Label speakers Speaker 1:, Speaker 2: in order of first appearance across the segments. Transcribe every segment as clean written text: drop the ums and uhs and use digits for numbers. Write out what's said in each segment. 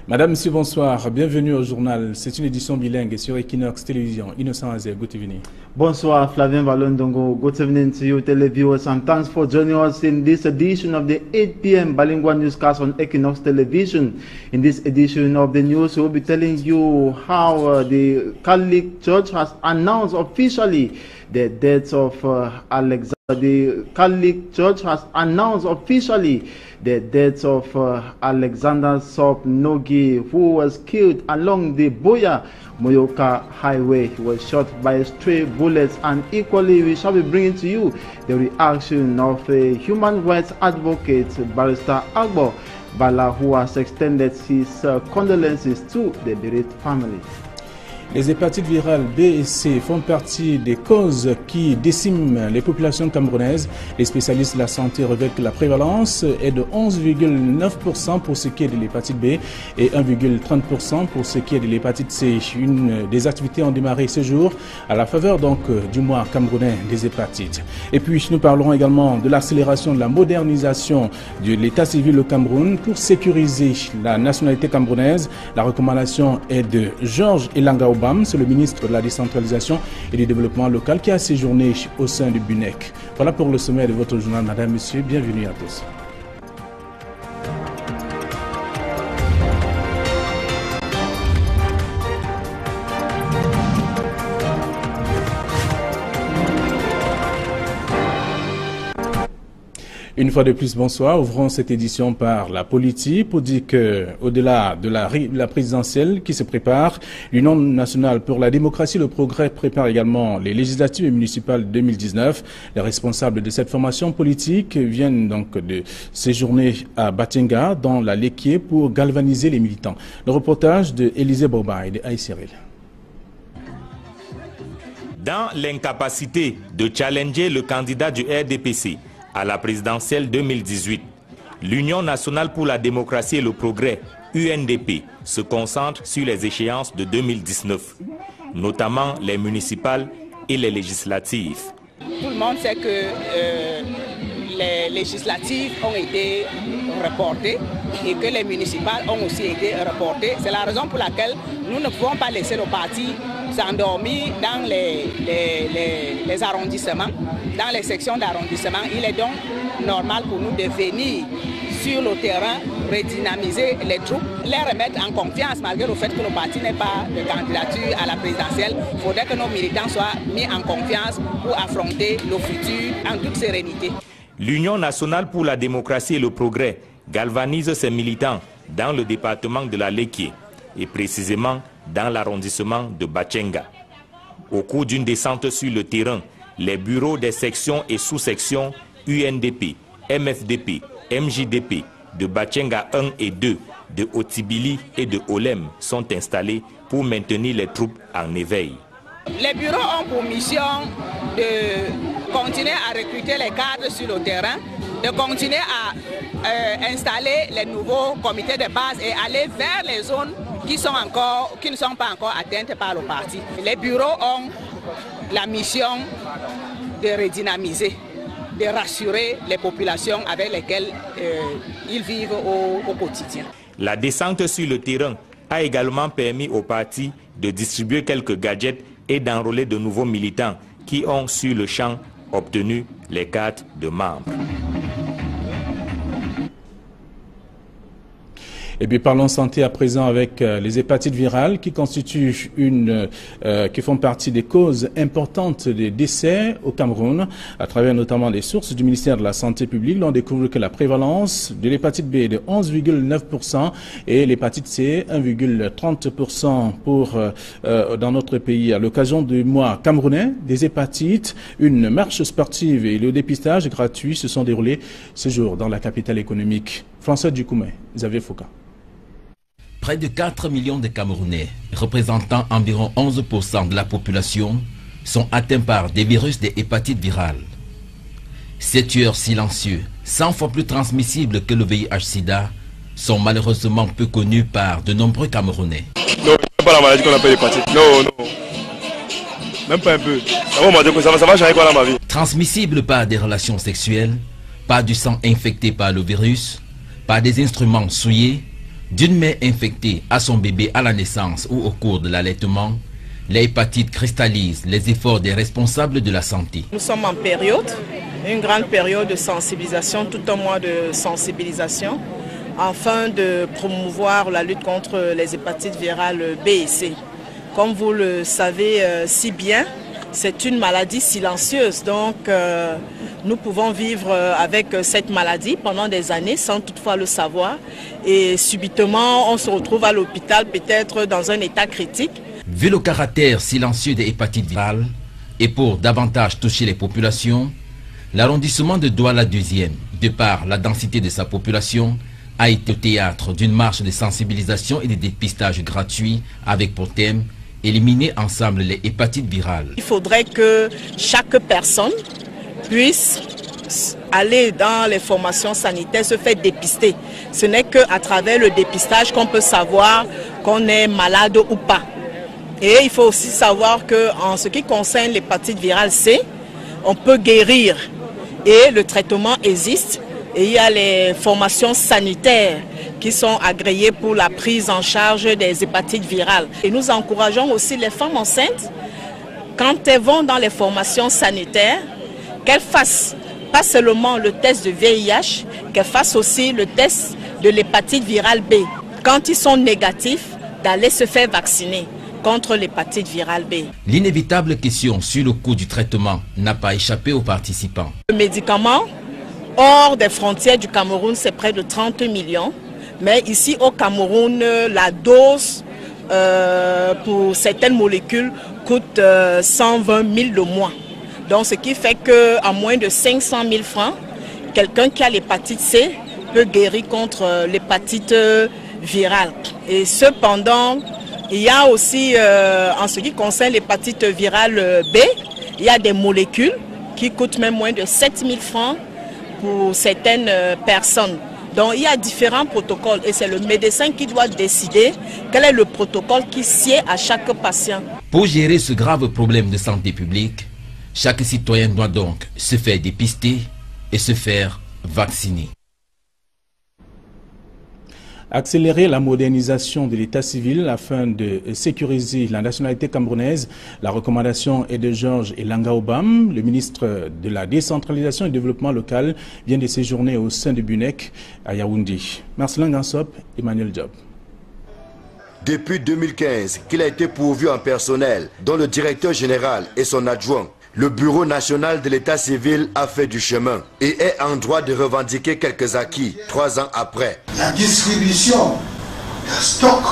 Speaker 1: Madame, Monsieur, bonsoir. Bienvenue au journal. C'est une édition bilingue sur Equinox Télévision. Innocent Azé, good evening.
Speaker 2: Bonsoir, Flavien Valondongo. Good evening to you, televiewers, and thanks for joining us in this edition of the 8 p.m. bilingual newscast on Equinox Television. In this edition of the news, we'll be telling you how the Catholic Church has announced officially the death of Alexander. The Catholic Church has announced officially the death of Alexander Sobnogi, who was killed along the Boya-Moyoka Highway. He was shot by stray bullets, and equally we shall be bringing to you the reaction of a human rights advocate, Barrister Agbo Bala, who has extended his condolences to the bereaved family.
Speaker 1: Les hépatites virales B et C font partie des causes qui déciment les populations camerounaises. Les spécialistes de la santé révèlent que la prévalence est de 11,9% pour ce qui est de l'hépatite B et 1,30% pour ce qui est de l'hépatite C. Une des activités ont démarré ce jour à la faveur donc du mois camerounais des hépatites. Et puis nous parlerons également de l'accélération de la modernisation de l'état civil au Cameroun pour sécuriser la nationalité camerounaise. La recommandation est de Georges Elanga, c'est le ministre de la décentralisation et du développement local qui a séjourné au sein du BUNEC. Voilà pour le sommet de votre journal, Madame, Monsieur. Bienvenue à tous. Une fois de plus, bonsoir. Ouvrons cette édition par la politique pour dire que, au-delà de la présidentielle qui se prépare, l'Union nationale pour la démocratie et le progrès prépare également les législatives et municipales 2019. Les responsables de cette formation politique viennent donc de séjourner à Batchenga, dans la Léquié, pour galvaniser les militants. Le reportage de Élisée Boba et de Aïe Cyril.
Speaker 3: Dans l'incapacité de challenger le candidat du RDPC à la présidentielle 2018, l'Union nationale pour la démocratie et le progrès, UNDP, se concentre sur les échéances de 2019, notamment les municipales et les législatives.
Speaker 4: Tout le monde sait que les législatives ont été reportées et que les municipales ont aussi été reportées. C'est la raison pour laquelle nous ne pouvons pas laisser nos partis s'endormir dans les arrondissements, dans les sections d'arrondissement. Il est donc normal pour nous de venir sur le terrain, redynamiser les troupes, les remettre en confiance malgré le fait que le parti n'ait pas de candidature à la présidentielle. Il faudrait que nos militants soient mis en confiance pour affronter le futur en toute sérénité.
Speaker 3: L'Union nationale pour la démocratie et le progrès galvanise ses militants dans le département de la Léquié et précisément dans l'arrondissement de Batchenga. Au cours d'une descente sur le terrain, les bureaux des sections et sous-sections UNDP, MFDP, MJDP de Batchenga 1 et 2, de Otibili et de Olem sont installés pour maintenir les troupes en éveil.
Speaker 4: Les bureaux ont pour mission de continuer à recruter les cadres sur le terrain, de continuer à installer les nouveaux comités de base et aller vers les zones qui ne sont pas encore atteintes par le parti. Les bureaux ont la mission de redynamiser, de rassurer les populations avec lesquelles ils vivent au quotidien.
Speaker 3: La descente sur le terrain a également permis au parti de distribuer quelques gadgets et d'enrôler de nouveaux militants qui ont sur le champ obtenu les cartes de membres.
Speaker 1: Et puis parlons santé à présent avec les hépatites virales qui constituent qui font partie des causes importantes des décès au Cameroun. À travers notamment des sources du ministère de la Santé publique, l'on découvre que la prévalence de l'hépatite B est de 11,9% et l'hépatite C 1,30% dans notre pays. À l'occasion du mois camerounais des hépatites, une marche sportive et le dépistage gratuit se sont déroulés ce jour dans la capitale économique. François Ducoumé, Xavier Foucault.
Speaker 5: Près de 4 millions de Camerounais, représentant environ 11% de la population, sont atteints par des virus de hépatite virale. Ces tueurs silencieux, 100 fois plus transmissibles que le VIH-Sida, sont malheureusement peu connus par de nombreux Camerounais.
Speaker 6: Non, c'est pas la maladie qu'on appelle hépatite. Non, non. Même pas un peu. Ça va changer quoi dans ma vie.
Speaker 5: Transmissible par des relations sexuelles, par du sang infecté par le virus, par des instruments souillés, D'une mère infectée à son bébé à la naissance ou au cours de l'allaitement, l'hépatite cristallise les efforts des responsables de la santé.
Speaker 7: Nous sommes en période, une grande période de sensibilisation, tout un mois de sensibilisation, afin de promouvoir la lutte contre les hépatites virales B et C. Comme vous le savez si bien, c'est une maladie silencieuse, donc nous pouvons vivre avec cette maladie pendant des années sans toutefois le savoir. Et subitement, on se retrouve à l'hôpital, peut-être dans un état critique.
Speaker 5: Vu le caractère silencieux des hépatites virales et pour davantage toucher les populations, l'arrondissement de Douala 2e, de par la densité de sa population, a été au théâtre d'une marche de sensibilisation et de dépistage gratuit avec pour thème « Éliminer ensemble les hépatites virales ».
Speaker 7: Il faudrait que chaque personne puisse aller dans les formations sanitaires, se faire dépister. Ce n'est qu'à travers le dépistage qu'on peut savoir qu'on est malade ou pas. Et il faut aussi savoir qu'en ce qui concerne l'hépatite virale C, on peut guérir et le traitement existe. Et il y a les formations sanitaires qui sont agréées pour la prise en charge des hépatites virales. Et nous encourageons aussi les femmes enceintes, quand elles vont dans les formations sanitaires, qu'elles fassent pas seulement le test de VIH, qu'elles fassent aussi le test de l'hépatite virale B. Quand ils sont négatifs, d'aller se faire vacciner contre l'hépatite virale B.
Speaker 5: L'inévitable question sur le coût du traitement n'a pas échappé aux participants.
Speaker 7: Le médicament, hors des frontières du Cameroun, c'est près de 30 millions. Mais ici au Cameroun, la dose pour certaines molécules coûte 120 000 de moins. Donc ce qui fait qu'à moins de 500 000 francs, quelqu'un qui a l'hépatite C peut guérir contre l'hépatite virale. Et cependant, il y a aussi, en ce qui concerne l'hépatite virale B, il y a des molécules qui coûtent même moins de 7 000 francs pour certaines personnes. Donc il y a différents protocoles et c'est le médecin qui doit décider quel est le protocole qui sied à chaque patient.
Speaker 5: Pour gérer ce grave problème de santé publique, chaque citoyen doit donc se faire dépister et se faire vacciner.
Speaker 1: Accélérer la modernisation de l'état civil afin de sécuriser la nationalité camerounaise. La recommandation est de Georges Elanga Obam. Le ministre de la décentralisation et du développement local vient de séjourner au sein du BUNEC à Yaoundé. Marcelin Gansop, Emmanuel Diop.
Speaker 8: Depuis 2015 qu'il a été pourvu en personnel, dont le directeur général et son adjoint, le Bureau national de l'état civil a fait du chemin et est en droit de revendiquer quelques acquis 3 ans après.
Speaker 9: La distribution d'un stock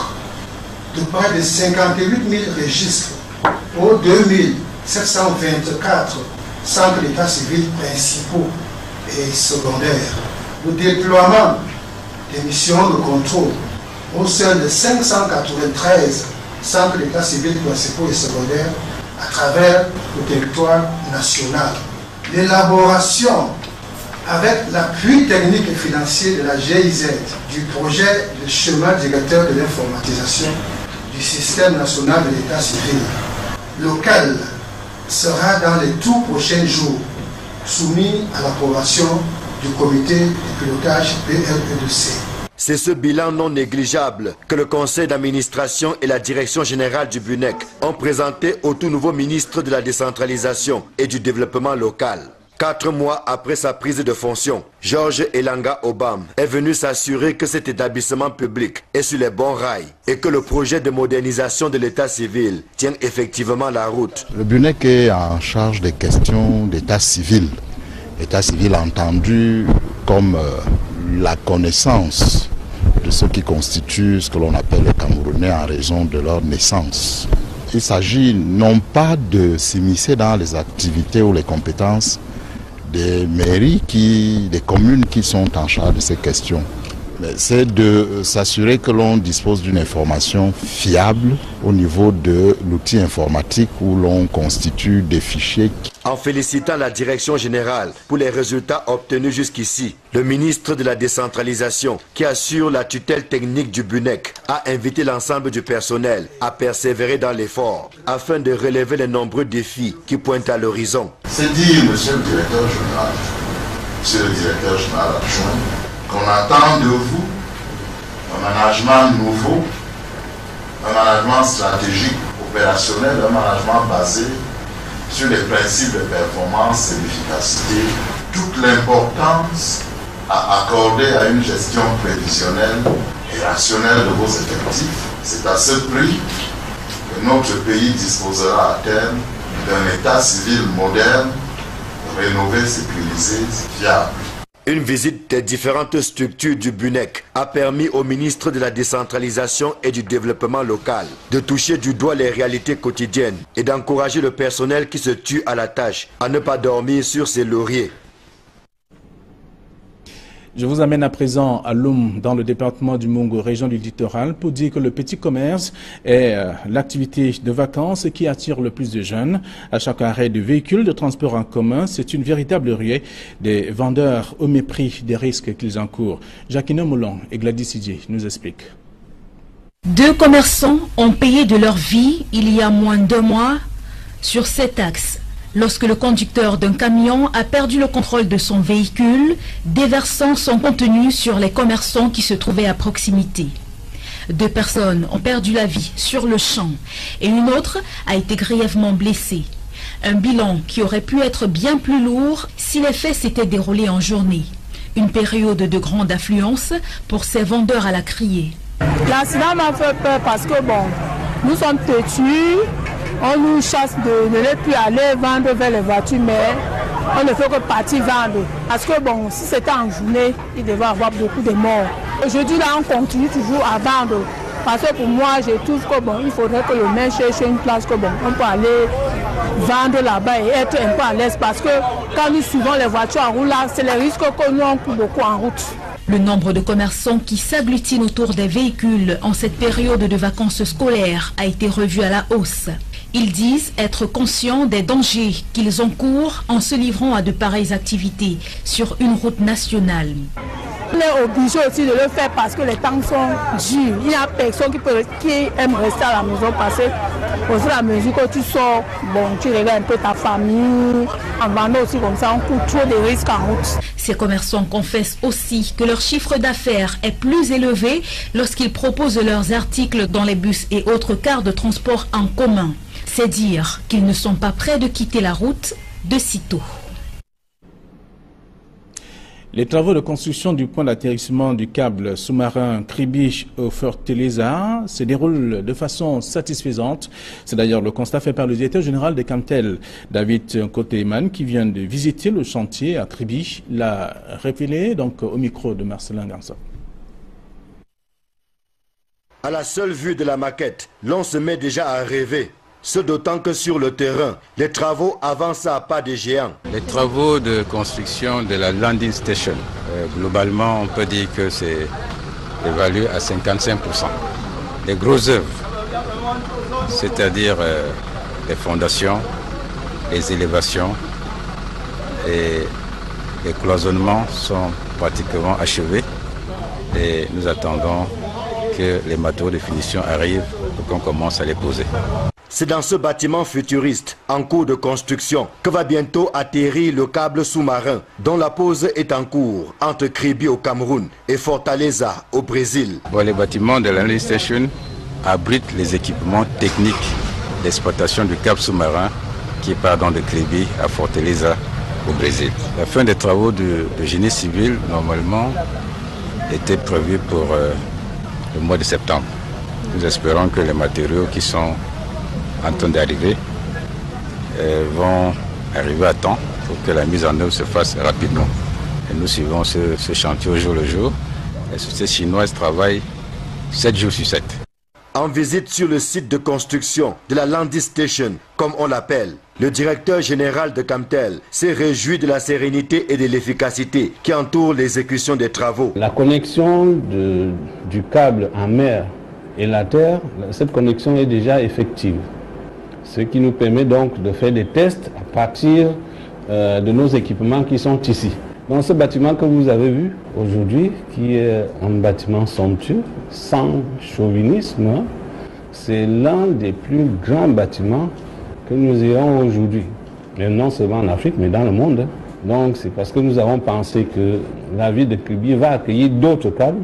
Speaker 9: de près de 58 000 registres aux 2724 centres d'état civil principaux et secondaires. Le déploiement des missions de contrôle au sein de 593 centres d'état civil principaux et secondaires à travers le territoire national. L'élaboration avec l'appui technique et financier de la GIZ du projet de chemin directeur de l'informatisation du système national de l'état civil, lequel sera dans les tout prochains jours soumis à l'approbation du comité de pilotage BLEDC.
Speaker 8: C'est ce bilan non négligeable que le conseil d'administration et la direction générale du BUNEC ont présenté au tout nouveau ministre de la décentralisation et du développement local. 4 mois après sa prise de fonction, Georges Elanga Obam est venu s'assurer que cet établissement public est sur les bons rails et que le projet de modernisation de l'état civil tient effectivement la route.
Speaker 10: Le BUNEC est en charge des questions d'état civil. État civil entendu comme la connaissance de ce qui constitue ce que l'on appelle les Camerounais en raison de leur naissance. Il s'agit non pas de s'immiscer dans les activités ou les compétences des mairies, des communes qui sont en charge de ces questions, mais c'est de s'assurer que l'on dispose d'une information fiable au niveau de l'outil informatique où l'on constitue des fichiers.
Speaker 8: En félicitant la direction générale pour les résultats obtenus jusqu'ici, le ministre de la décentralisation, qui assure la tutelle technique du BUNEC, a invité l'ensemble du personnel à persévérer dans l'effort afin de relever les nombreux défis qui pointent à l'horizon.
Speaker 10: C'est dire, monsieur le directeur général, monsieur le directeur général adjoint, qu'on attend de vous un management nouveau, un management stratégique, opérationnel, un management basé sur les principes de performance et d'efficacité, toute l'importance à accorder à une gestion prévisionnelle et rationnelle de vos effectifs. C'est à ce prix que notre pays disposera à terme d'un état civil moderne, rénové, sécurisé, fiable.
Speaker 8: Une visite des différentes structures du BUNEC a permis au ministre de la décentralisation et du développement local de toucher du doigt les réalités quotidiennes et d'encourager le personnel qui se tue à la tâche à ne pas dormir sur ses lauriers.
Speaker 1: Je vous amène à présent à Loum, dans le département du Mungu, région du littoral, pour dire que le petit commerce est l'activité de vacances qui attire le plus de jeunes. À chaque arrêt de véhicules de transport en commun, c'est une véritable ruée des vendeurs au mépris des risques qu'ils encourent. Jacqueline Moulon et Gladys Sidier nous expliquent.
Speaker 11: 2 commerçants ont payé de leur vie il y a moins d'1 mois sur cet axe. Lorsque le conducteur d'un camion a perdu le contrôle de son véhicule, déversant son contenu sur les commerçants qui se trouvaient à proximité. 2 personnes ont perdu la vie sur le champ et une autre a été grièvement blessée. Un bilan qui aurait pu être bien plus lourd si les faits s'étaient déroulés en journée. Une période de grande affluence pour ces vendeurs à la criée.
Speaker 12: L'accident m'a fait peur parce que nous sommes têtus. On nous chasse de ne plus aller vendre vers les voitures, mais on ne fait que partir vendre. Parce que si c'était en journée, il devait y avoir beaucoup de morts. Aujourd'hui, là, on continue toujours à vendre. Parce que pour moi, je trouve que il faudrait que le maire cherche une place que on peut aller vendre là-bas et être un peu à l'aise. Parce que quand nous suivons les voitures en route, là, c'est les risques que nous avons beaucoup en route.
Speaker 11: Le nombre de commerçants qui s'agglutinent autour des véhicules en cette période de vacances scolaires a été revu à la hausse. Ils disent être conscients des dangers qu'ils encourent en se livrant à de pareilles activités sur une route nationale.
Speaker 12: On est obligé aussi de le faire parce que les temps sont durs. Il y a personne qui aime rester à la maison parce que aussi la mesure que tu sors, tu regardes un peu ta famille. En vendant aussi comme ça, on court trop de risques en route.
Speaker 11: Ces commerçants confessent aussi que leur chiffre d'affaires est plus élevé lorsqu'ils proposent leurs articles dans les bus et autres cars de transport en commun. C'est dire qu'ils ne sont pas prêts de quitter la route de sitôt.
Speaker 1: Les travaux de construction du point d'atterrissement du câble sous-marin Kribi au Fortaleza se déroulent de façon satisfaisante. C'est d'ailleurs le constat fait par le directeur général de Camtel, David Koteman, qui vient de visiter le chantier à Kribi, l'a révélé donc au micro de Marcelin Gansa.
Speaker 8: À la seule vue de la maquette, l'on se met déjà à rêver. Ce d'autant que sur le terrain, les travaux avancent à pas de géants.
Speaker 13: Les travaux de construction de la landing station, globalement, on peut dire que c'est évalué à 55%. Les grosses œuvres, c'est-à-dire les fondations, les élévations et les cloisonnements sont pratiquement achevés. Et nous attendons que les matériaux de finition arrivent pour qu'on commence à les poser.
Speaker 8: C'est dans ce bâtiment futuriste, en cours de construction, que va bientôt atterrir le câble sous-marin, dont la pose est en cours entre Kribi au Cameroun et Fortaleza au Brésil.
Speaker 13: Les bâtiments de la landing station abritent les équipements techniques d'exploitation du câble sous-marin qui part de Kribi à Fortaleza au Brésil. La fin des travaux de génie civil, normalement, était prévue pour le mois de septembre. Nous espérons que les matériaux qui sont en train d'arriver vont arriver à temps pour que la mise en œuvre se fasse rapidement. Et nous suivons ce chantier au jour le jour. Les sociétés chinoises travaillent 7 jours sur 7.
Speaker 8: En visite sur le site de construction de la landing station, comme on l'appelle, le directeur général de Camtel s'est réjoui de la sérénité et de l'efficacité qui entourent l'exécution des travaux.
Speaker 14: La connexion du câble en mer et la terre, cette connexion est déjà effective. Ce qui nous permet donc de faire des tests à partir de nos équipements qui sont ici. Dans ce bâtiment que vous avez vu aujourd'hui, qui est un bâtiment somptueux, sans chauvinisme, c'est l'un des plus grands bâtiments que nous ayons aujourd'hui. Et non seulement en Afrique, mais dans le monde. Donc c'est parce que nous avons pensé que la ville de Kribi va accueillir d'autres câbles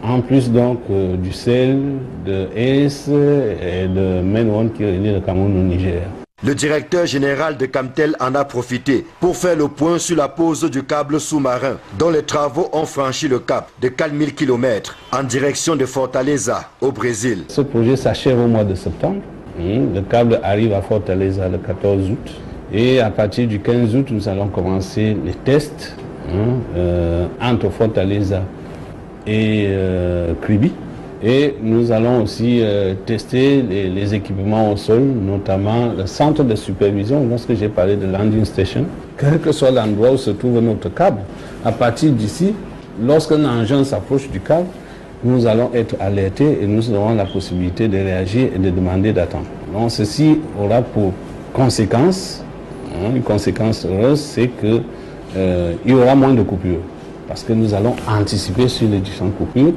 Speaker 14: en plus donc du sel, de ES et de Main One qui relie le Cameroun au Niger.
Speaker 8: Le directeur général de Camtel en a profité pour faire le point sur la pose du câble sous-marin dont les travaux ont franchi le cap de 4000 km en direction de Fortaleza au Brésil.
Speaker 14: Ce projet s'achève au mois de septembre. Le câble arrive à Fortaleza le 14 août et à partir du 15 août nous allons commencer les tests entre Fortaleza et Kribi. Et nous allons aussi tester les équipements au sol, notamment le centre de supervision. Lorsque j'ai parlé de landing station, quel que soit l'endroit où se trouve notre câble, à partir d'ici, lorsqu'un engin s'approche du câble, nous allons être alertés et nous aurons la possibilité de réagir et de demander d'attendre. Donc ceci aura pour conséquence, une conséquence heureuse, c'est qu'il y aura moins de coupures, parce que nous allons anticiper sur les différentes coupures.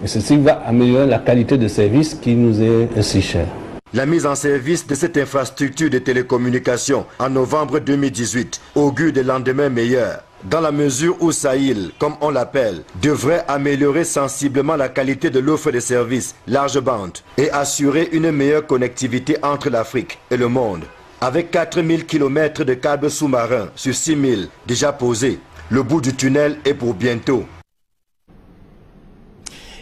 Speaker 14: Et ceci va améliorer la qualité de service qui nous est si chère.
Speaker 8: La mise en service de cette infrastructure de télécommunications en novembre 2018 augure des lendemains meilleurs, dans la mesure où Sahil, comme on l'appelle, devrait améliorer sensiblement la qualité de l'offre de services large bande et assurer une meilleure connectivité entre l'Afrique et le monde. Avec 4000 km de câbles sous-marins sur 6000 déjà posés, le bout du tunnel est pour bientôt.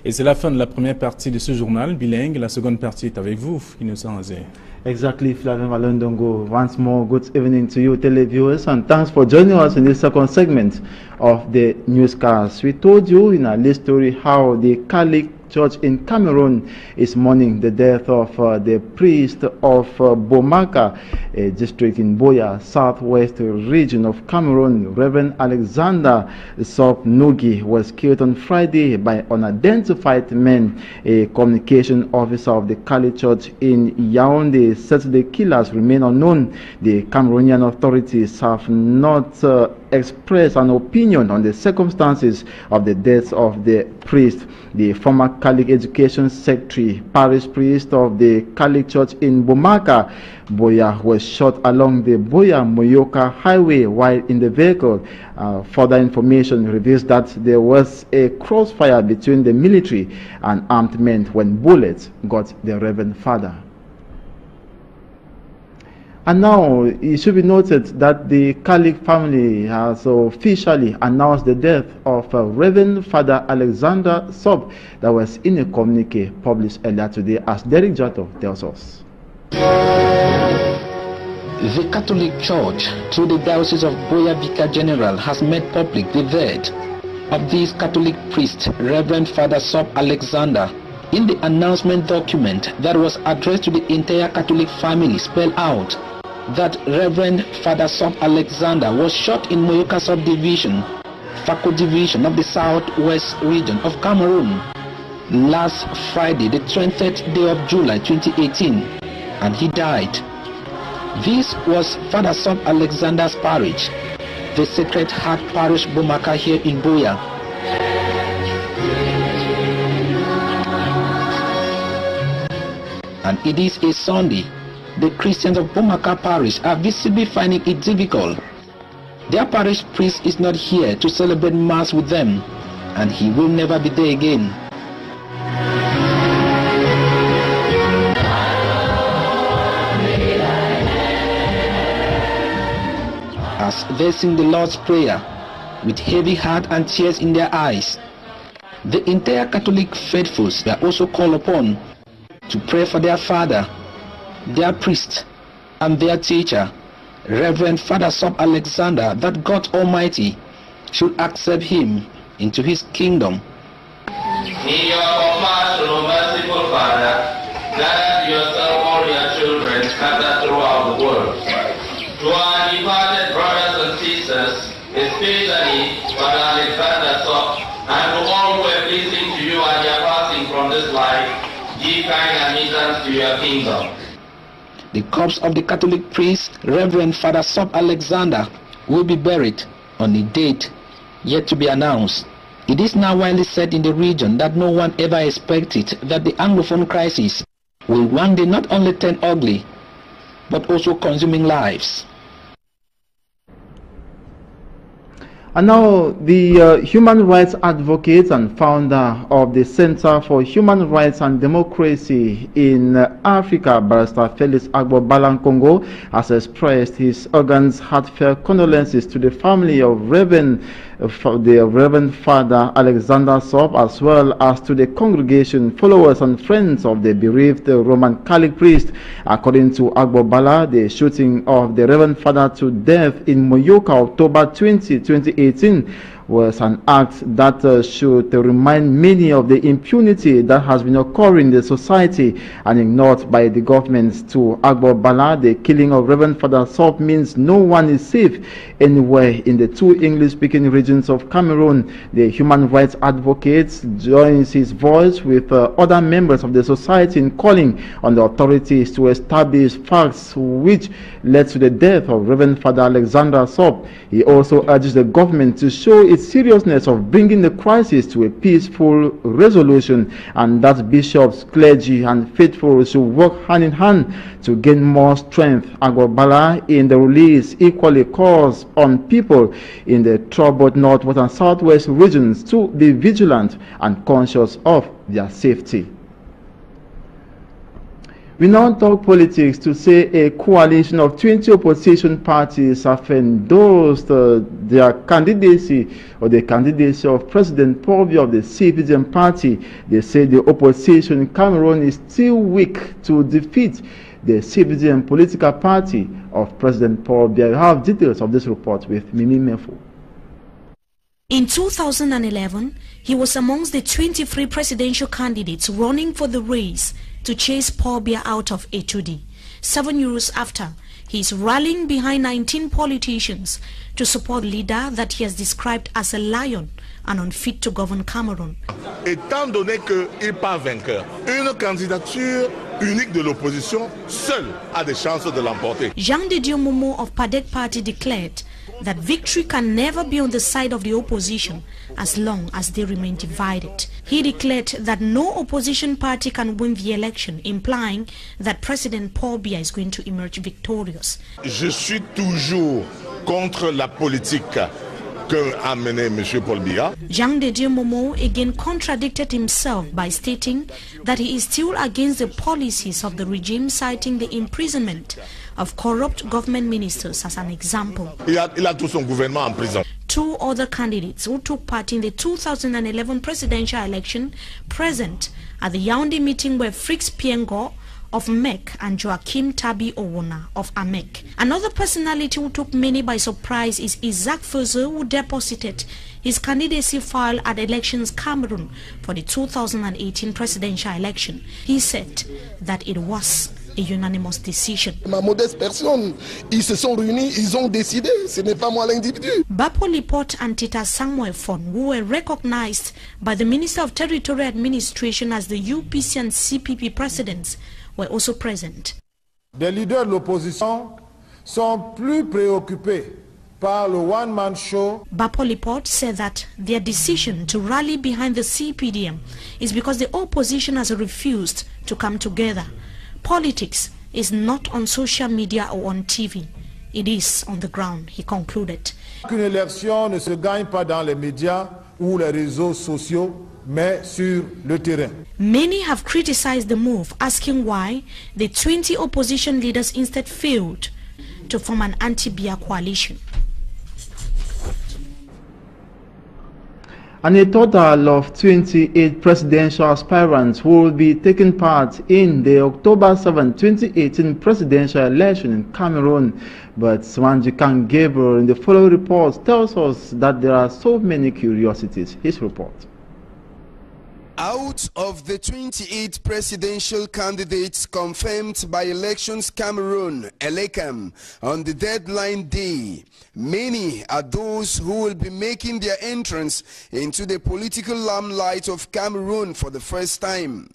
Speaker 1: Et c'est la fin de la première partie de ce journal bilingue. La seconde partie est avec vous, Innocent Azé.
Speaker 2: Exactly, Flavien Valondongo. Once more, good evening to you, televiewers, and thanks for joining us in this second segment of the newscast. We told you in our list story how the Catholic Church in Cameroon is mourning the death of the priest of Bomaka, a district in Boya, southwest region of Cameroon. Reverend Alexander Sop Nugi was killed on Friday by unidentified men. A communication officer of the Catholic Church in Yaoundé said the killers remain unknown. The Cameroonian authorities have not expressed an opinion on the circumstances of the death of the priest. The former Catholic Education Secretary, parish priest of the Catholic Church in Bomaka, Boya, was shot along the Boya-Moyoka highway while in the vehicle. Further information reveals that there was a crossfire between the military and armed men when bullets got the Reverend Father. And now, it should be noted that the Catholic family has officially announced the death of Reverend Father Alexander Sop. That was in a communique published earlier today, as Derek Jato tells us.
Speaker 15: The Catholic Church, through the Diocese of Boya Vicar General, has made public the death of this Catholic priest, Reverend Father Sop Alexander. In the announcement document that was addressed to the entire Catholic family, spelled out that Reverend Father Sop Alexander was shot in Moyoka subdivision, Fako division of the southwest region of Cameroon last Friday, the 20th day of July 2018, and he died. This was Father Sop Alexander's parish, the Sacred Heart Parish Bomaka here in Boya. And it is a Sunday. The Christians of Bomaka Parish are visibly finding it difficult. Their parish priest is not here to celebrate Mass with them, and he will never be there again. As they sing the Lord's Prayer, with heavy heart and tears in their eyes, the entire Catholic faithfuls are also called upon to pray for their father, their priest, and their teacher, Reverend Father Sop Alexander, that God Almighty should accept him into his kingdom.
Speaker 16: In your compassion, merciful Father, gather yourself all your children scattered throughout the world. To our departed brothers and sisters, especially Father Alexander Sop, and to all who are pleasing to you at their passing from this life, give kind admittance to your kingdom.
Speaker 15: The corpse of the Catholic priest, Reverend Father Sop Alexander, will be buried on a date yet to be announced. It is now widely said in the region that no one ever expected that the Anglophone crisis will one day not only turn ugly, but also consuming lives.
Speaker 2: And now, the human rights advocate and founder of the Center for Human Rights and Democracy in Africa, Barrister Felix Agbo-Bala Nkongo, has expressed his organs' heartfelt condolences to the family of Reverend Father Alexander Sop, as well as to the congregation, followers and friends of the bereaved Roman Catholic priest. According to Agbo-Bala, the shooting of the Reverend Father to death in Moyoka, October 20, 2018, was an act that should remind many of the impunity that has been occurring in the society and ignored by the government. To Agbo-Bala, the killing of Reverend Father Sop means no one is safe anywhere in the two English-speaking regions of Cameroon. The human rights advocate joins his voice with other members of the society in calling on the authorities to establish facts which led to the death of Reverend Father Alexander Sop. He also urges the government to show its seriousness of bringing the crisis to a peaceful resolution, and that bishops, clergy and faithful should work hand in hand to gain more strength. Agbo-Bala in the release equally calls on people in the troubled northwest and southwest regions to be vigilant and conscious of their safety. We now talk politics to say a coalition of 20 opposition parties have endorsed their candidacy or the candidacy of President Paul Biya of the CPDM party. They say the opposition in Cameroon is still weak to defeat the CPDM political party of President Paul Biya. You have details of this report with Mimi Mefo.
Speaker 17: In 2011, he was amongst the 23 presidential candidates running for the race to chase Paul Biya out of Etudi. 7 years after, he is rallying behind 19 politicians to support a leader that he has described as a lion and unfit to govern Cameroon.
Speaker 18: Étant donné qu'il part vainqueur, une candidature unique de l'opposition seule a des chances de l'emporter.
Speaker 17: Jean de Dieu Momo of Padec Party declared that victory can never be on the side of the opposition as long as they remain divided. He declared that no opposition party can win the election, implying that President Paul Biya is going to emerge victorious.
Speaker 18: Je suis toujours contre la politique que a mené M. Paul Biya.
Speaker 17: Jean de Dieu Momo again contradicted himself by stating that he is still against the policies of the regime, citing the imprisonment of corrupt government ministers as an example.
Speaker 18: Il a tout son gouvernement en prison.
Speaker 17: Two other candidates who took part in the 2011 presidential election present at the Yaoundé meeting were Frix Piengo of MEC and Joachim Tabi Owona of AMEC. Another personality who took many by surprise is Isaac Feuze, who deposited his candidacy file at Elections Cameroon for the 2018 presidential election. He said that it was a unanimous decision.
Speaker 19: Ma modeste personne, ils se sont réunis, ils ont décidé, ce n'est pas moi l'individu.
Speaker 17: Bapo Lipot and Tita Samuel Fon, who were recognized by the Minister of Territorial Administration as the UPC and CPP presidents, were also present.
Speaker 20: Les leaders de l'opposition sont plus préoccupés par le one-man show.
Speaker 17: Bapo Lipot said that their decision to rally behind the CPDM is because the opposition has refused to come together. Politics is not on social media or on TV. It is on the ground, he concluded.
Speaker 20: Qu'une élection ne se gagne pas dans les médias ou les réseaux sociaux, mais sur le terrain.
Speaker 17: Many have criticized the move, asking why the 20 opposition leaders instead failed to form an anti-Biya coalition.
Speaker 2: And a total of 28 presidential aspirants will be taking part in the October 7, 2018 presidential election in Cameroon. But Swanjikan Gabriel in the following report tells us that there are so many curiosities. His report.
Speaker 21: Out of the 28 presidential candidates confirmed by Elections Cameroon, ELECAM, on the deadline day, many are those who will be making their entrance into the political limelight of Cameroon for the first time.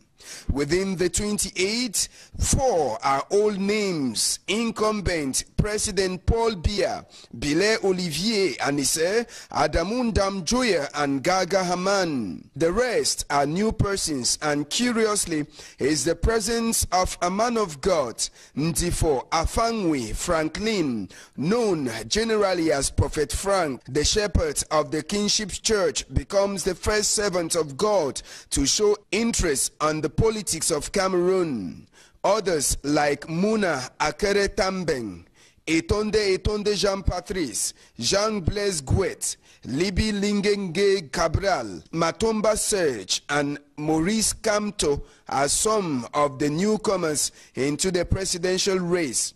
Speaker 21: Within the 28, 4 are old names: incumbent President Paul Biya, Bile Olivier Anise, Adamu Ndamjoya, and Gaga Haman. The rest are new persons, and curiously is the presence of a man of God, Ndifo Afangwi Franklin, known generally as Prophet Frank, the shepherd of the Kingship Church, becomes the first servant of God to show interest on the politics of Cameroon. Others like Muna Akere Tambeng, Etonde Jean-Patrice, Jean-Blaise Gouet, Libby Lingenge Cabral, Matomba Serge, and Maurice Kamto are some of the newcomers into the presidential race.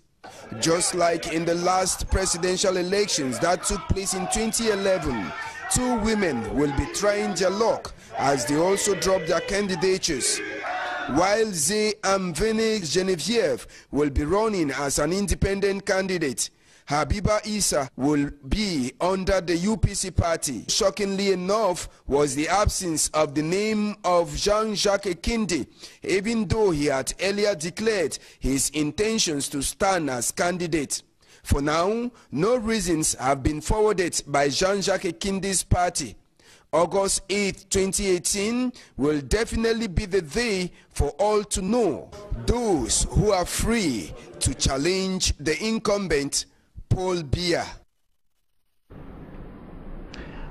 Speaker 21: Just like in the last presidential elections that took place in 2011, 2 women will be trying their luck as they also drop their candidatures. While Zé Amvene Geneviève will be running as an independent candidate, Habiba Issa will be under the UPC party. Shockingly enough was the absence of the name of Jean-Jacques Ekinde, even though he had earlier declared his intentions to stand as candidate. For now, no reasons have been forwarded by Jean-Jacques Ekinde's party. August 8, 2018 will definitely be the day for all to know those who are free to challenge the incumbent Paul Biya.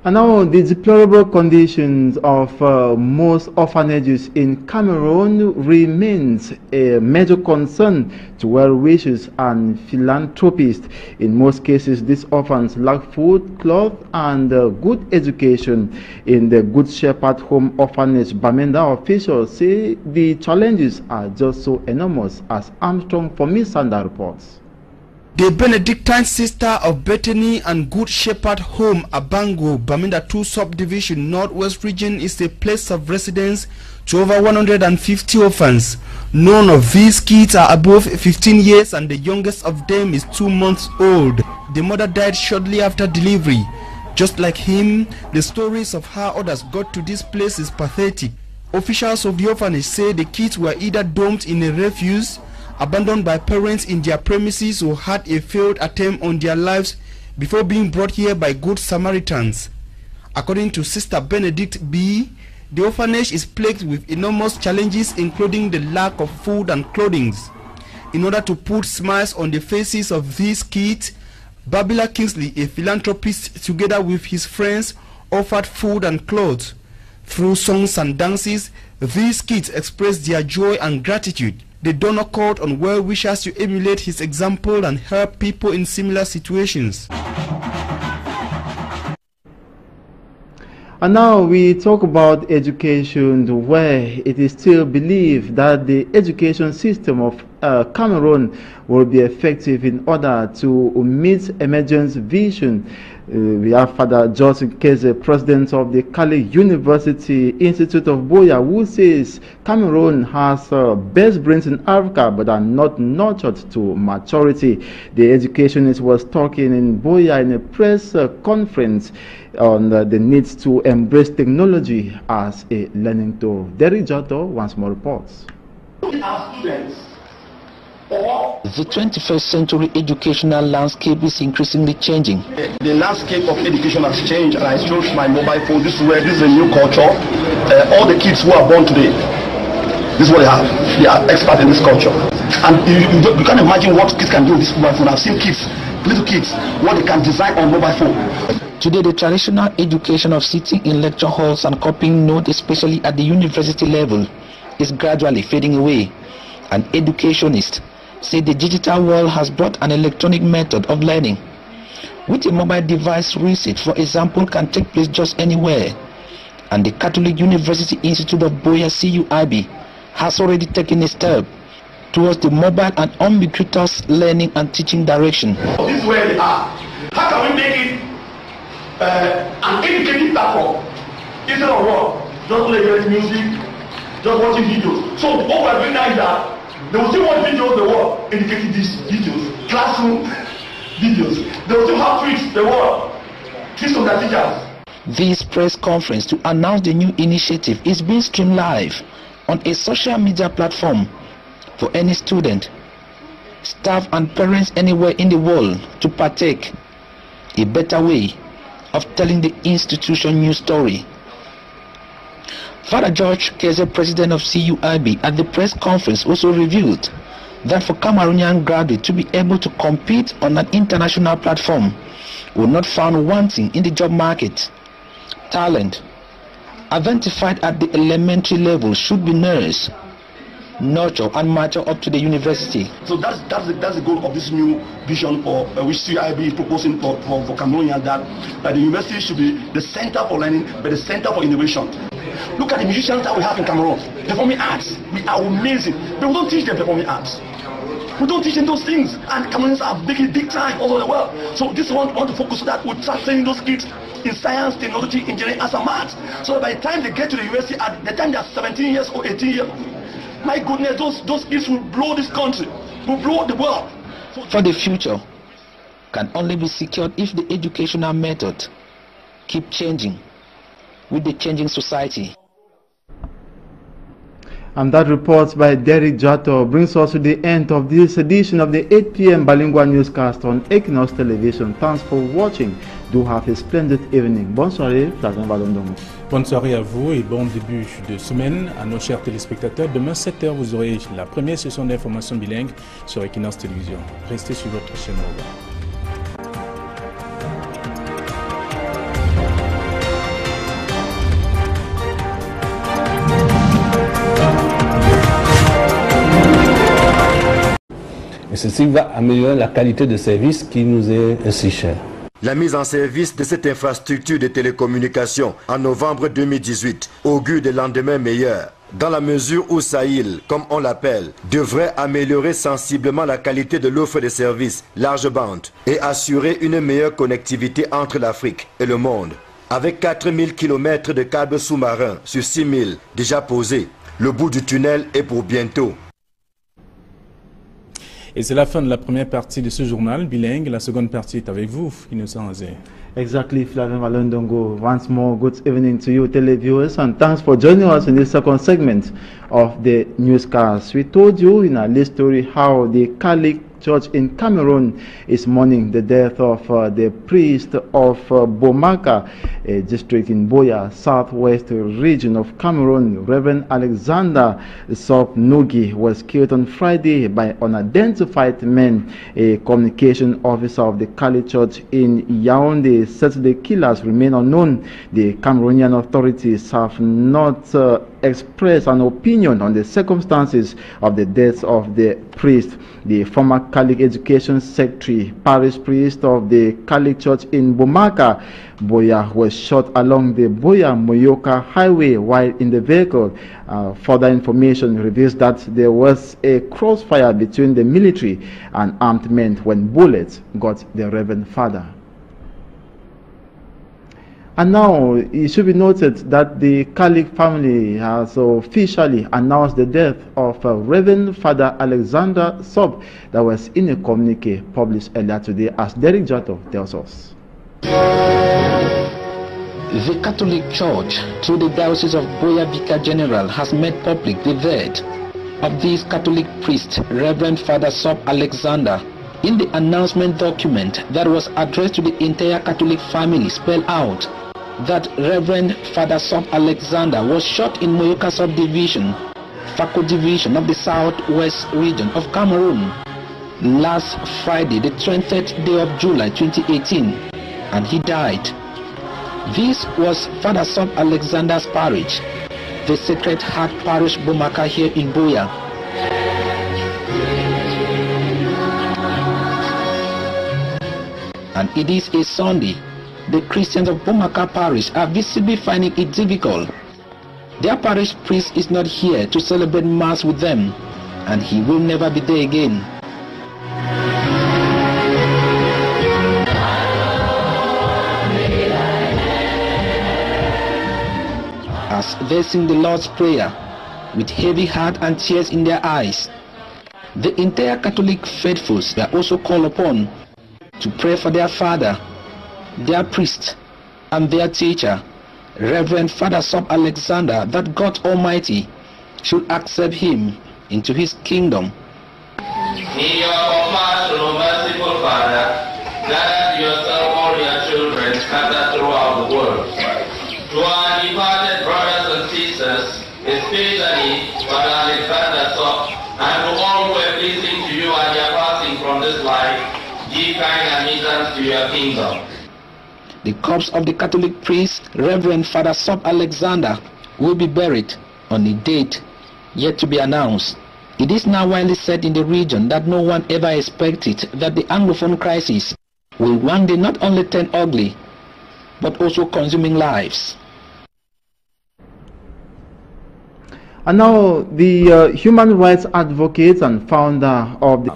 Speaker 2: And now the deplorable conditions of most orphanages in Cameroon remains a major concern to well-wishers and philanthropists. In most cases, these orphans lack food, cloth, and good education. In the Good Shepherd Home Orphanage, Bamenda officials say the challenges are just so enormous, as Armstrong Fomisanda reports.
Speaker 4: The Benedictine Sister of Bethany and Good Shepherd Home, Abango, Bamenda 2 Subdivision, Northwest Region is a place of residence to over 150 orphans. None of these kids are above 15 years and the youngest of them is 2 months old. The mother died shortly after delivery. Just like him, the stories of how others got to this place is pathetic. Officials of the orphanage say the kids were either dumped in a refuse, abandoned by parents in their premises, or had a failed attempt on their lives before being brought here by Good Samaritans. According to Sister Benedict B., the orphanage is plagued with enormous challenges, including the lack of food and clothing. In order to put smiles on the faces of these kids, Babila Kingsley, a philanthropist, together with his friends, offered food and clothes. Through songs and dances, these kids expressed their joy and gratitude. The donor called on well-wishers to emulate his example and help people in similar situations.
Speaker 2: And now we talk about education, where it is still believed that the education system of Cameroon will be effective in order to meet emergence vision. We have Father Johnson Keze, president of the Cali University Institute of Buea, who says Cameroon has best brains in Africa but are not nurtured to maturity. The educationist was talking in Buea in a press conference on the need to embrace technology as a learning tool. Derry Jotto once more reports.
Speaker 15: The 21st century educational landscape is increasingly changing.
Speaker 22: The landscape of education has changed, and I showed my mobile phone. This is a new culture. All the kids who are born today, this is what they have. They are experts in this culture. And you can't imagine what kids can do with this mobile phone. I've seen kids, little kids, what they can design on mobile phone.
Speaker 15: Today, the traditional education of sitting in lecture halls and copying notes, especially at the university level, is gradually fading away. An educationist say the digital world has brought an electronic method of learning. With a mobile device, research, for example, can take place just anywhere. And the Catholic University Institute of Buea, CUIB, has already taken a step towards the mobile and ubiquitous learning and teaching direction.
Speaker 22: This is where they are. How can we make it an educative platform instead of what? Just playing music, just watching videos. So what we're doing now is that they will still watch videos, they will educating these videos, classroom videos. They will still have tweets, they will tweets from their teachers.
Speaker 15: This press conference to announce the new initiative is being streamed live on a social media platform for any student, staff and parents anywhere in the world to partake. A better way of telling the institution news story. Father George Keze, president of CUIB, at the press conference also revealed that for Cameroonian graduates to be able to compete on an international platform were not found wanting in the job market. Talent identified at the elementary level should be nursed, nurtured and mature up to the university.
Speaker 22: So that's the goal of this new vision for which CIB is proposing for Cameroonian, that the university should be the center for learning, but the center for innovation. Look at the musicians that we have in Cameroon. Performing arts, we are amazing, but we don't teach them performing arts. We don't teach them those things, and Cameroonians are making big time all over the world. So this one want to focus on that. We start training those kids in science, technology, engineering, and some maths. So that by the time they get to the university, at the time they are 17 years or 18 years, my goodness, those kids will blow this country, will blow the world.
Speaker 15: For the future can only be secured if the educational method keep changing with the changing society.
Speaker 2: And that report by Derek Jato brings us to the end of this edition of the 8 p.m. bilingual newscast on Equinox Television. Thanks for watching. Do have a splendid evening. Bonne soirée, Flavien Balondongo.
Speaker 1: Bonne soirée à vous et bon début de semaine à nos chers téléspectateurs. Demain 7h, vous aurez la première session d'information bilingue sur Equinox Télévision. Restez sur votre chaîne. Au revoir.
Speaker 14: Et ceci va améliorer la qualité de service qui nous est si chère.
Speaker 8: La mise en service de cette infrastructure de télécommunications en novembre 2018 augure des lendemains meilleurs, dans la mesure où Sahil, comme on l'appelle, devrait améliorer sensiblement la qualité de l'offre de services large bande et assurer une meilleure connectivité entre l'Afrique et le monde. Avec 4000 km de câbles sous-marins sur 6000 déjà posés, le bout du tunnel est pour bientôt.
Speaker 1: Et c'est la fin de la première partie de ce journal bilingue. La seconde partie est avec vous, Innocent Azé.
Speaker 2: Exactly, Flavien Balondongo. Once more, good evening to you, televiewers, and thanks for joining us in this second segment of the newscast. We told you in our list story how the Catholic Church in Cameroon is mourning the death of the priest of Bomaka, a district in Boya, southwest region of Cameroon. Reverend Alexander Sop Nugi was killed on Friday by unidentified men. A communication officer of the Catholic Church in Yaoundé said the killers remain unknown. The Cameroonian authorities have not expressed an opinion on the circumstances of the death of the priest. The former Catholic Education Secretary, parish priest of the Catholic Church in Bomaka, Boya, was shot along the Boya-Moyoka highway while in the vehicle. Further information reveals that there was a crossfire between the military and armed men when bullets got the Reverend Father. And now, it should be noted that the Catholic family has officially announced the death of Reverend Father Alexander Sop that was in a communique published earlier today, as Derek Jato tells us.
Speaker 15: The Catholic Church, through the Diocese of Boya Vicar General, has made public the death of this Catholic priest, Reverend Father Sop Alexander. In the announcement document that was addressed to the entire Catholic family, spelled out that Reverend Father Sop Alexander was shot in Moyoka subdivision, Fako division of the southwest region of Cameroon last Friday, the 20th day of July 2018, and he died. This was Father Sop Alexander's parish, the Sacred Heart Parish Bomaka here in Boya. And it is a Sunday. The Christians of Bomaka Parish are visibly finding it difficult. Their parish priest is not here to celebrate Mass with them, and he will never be there again. As they sing the Lord's Prayer with heavy heart and tears in their eyes, the entire Catholic faithfuls were also called upon to pray for their father, their priest, and their teacher, Reverend Father Sop Alexander, that God Almighty should accept him into his kingdom.
Speaker 16: In your compassion, O merciful Father, gather to yourself all your children scattered throughout the world. To our departed brothers and sisters, especially Father Alexander Sop, and to all who are pleasing to you and your passing from this life, give kind admittance to your kingdom.
Speaker 15: The corpse of the Catholic priest, Reverend Father Sop Alexander, will be buried on a date yet to be announced. It is now widely said in the region that no one ever expected that the Anglophone crisis will one day not only turn ugly, but also consuming lives.
Speaker 2: And now the human rights advocate and founder of the...